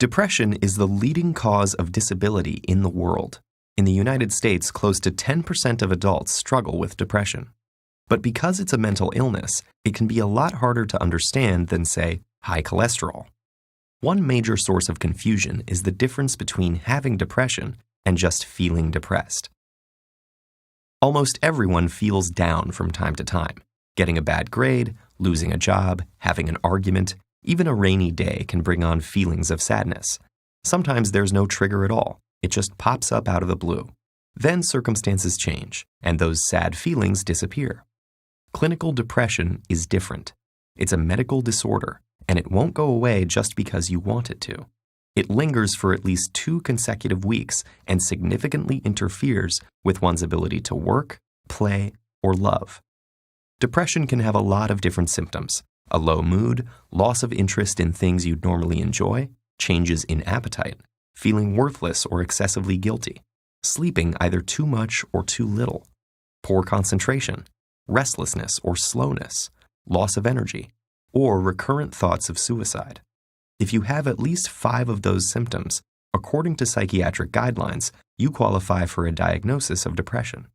Depression is the leading cause of disability in the world. In the United States, close to 10% of adults struggle with depression. But because it's a mental illness, it can be a lot harder to understand than, say, high cholesterol. One major source of confusion is the difference between having depression and just feeling depressed. Almost everyone feels down from time to time. Getting a bad grade, losing a job, having an argument, even a rainy day can bring on feelings of sadness. Sometimes there's no trigger at all. It just pops up out of the blue. Then circumstances change, and those sad feelings disappear. Clinical depression is different. It's a medical disorder, and it won't go away just because you want it to. It lingers for at least 2 consecutive weeks and significantly interferes with one's ability to work, play, or love. Depression can have a lot of different symptoms: a low mood, loss of interest in things you'd normally enjoy, changes in appetite, feeling worthless or excessively guilty, sleeping either too much or too little, poor concentration, restlessness or slowness, loss of energy, or recurrent thoughts of suicide. If you have at least 5 of those symptoms, according to psychiatric guidelines, you qualify for a diagnosis of depression.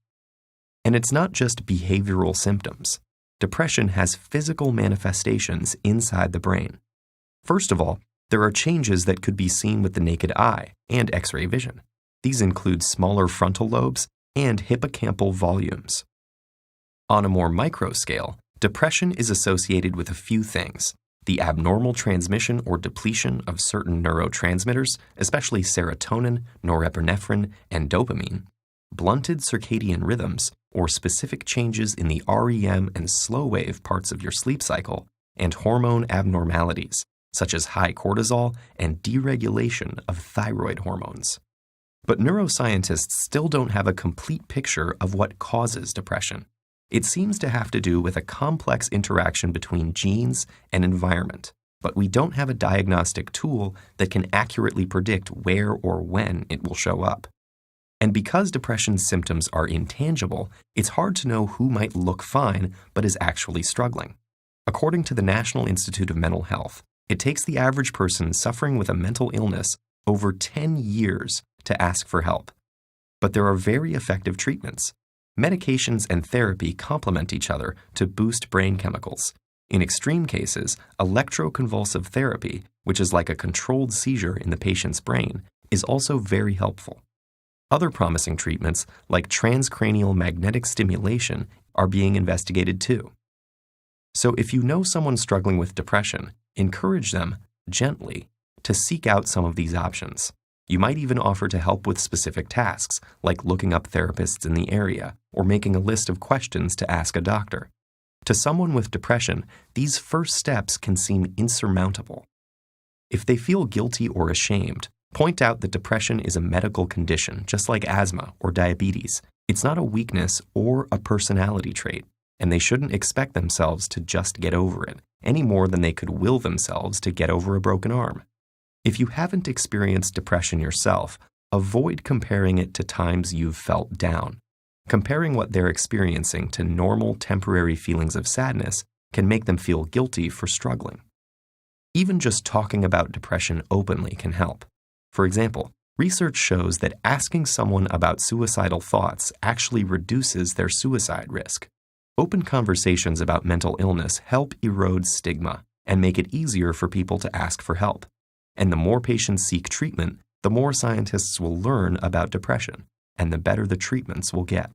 And it's not just behavioral symptoms. Depression has physical manifestations inside the brain. First of all, there are changes that could be seen with the naked eye and X-ray vision. These include smaller frontal lobes and hippocampal volumes. On a more micro scale, depression is associated with a few things: the abnormal transmission or depletion of certain neurotransmitters, especially serotonin, norepinephrine, and dopamine, blunted circadian rhythms, or specific changes in the REM and slow wave parts of your sleep cycle, and hormone abnormalities, such as high cortisol and deregulation of thyroid hormones. But neuroscientists still don't have a complete picture of what causes depression. It seems to have to do with a complex interaction between genes and environment, but we don't have a diagnostic tool that can accurately predict where or when it will show up. And because depression's symptoms are intangible, it's hard to know who might look fine but is actually struggling. According to the National Institute of Mental Health, it takes the average person suffering with a mental illness over 10 years to ask for help. But there are very effective treatments. Medications and therapy complement each other to boost brain chemicals. In extreme cases, electroconvulsive therapy, which is like a controlled seizure in the patient's brain, is also very helpful. Other promising treatments, like transcranial magnetic stimulation, are being investigated too. So if you know someone struggling with depression, encourage them, gently, to seek out some of these options. You might even offer to help with specific tasks, like looking up therapists in the area or making a list of questions to ask a doctor. To someone with depression, these first steps can seem insurmountable. If they feel guilty or ashamed, point out that depression is a medical condition, just like asthma or diabetes. It's not a weakness or a personality trait, and they shouldn't expect themselves to just get over it, any more than they could will themselves to get over a broken arm. If you haven't experienced depression yourself, avoid comparing it to times you've felt down. Comparing what they're experiencing to normal temporary feelings of sadness can make them feel guilty for struggling. Even just talking about depression openly can help. For example, research shows that asking someone about suicidal thoughts actually reduces their suicide risk. Open conversations about mental illness help erode stigma and make it easier for people to ask for help. And the more patients seek treatment, the more scientists will learn about depression, and the better the treatments will get.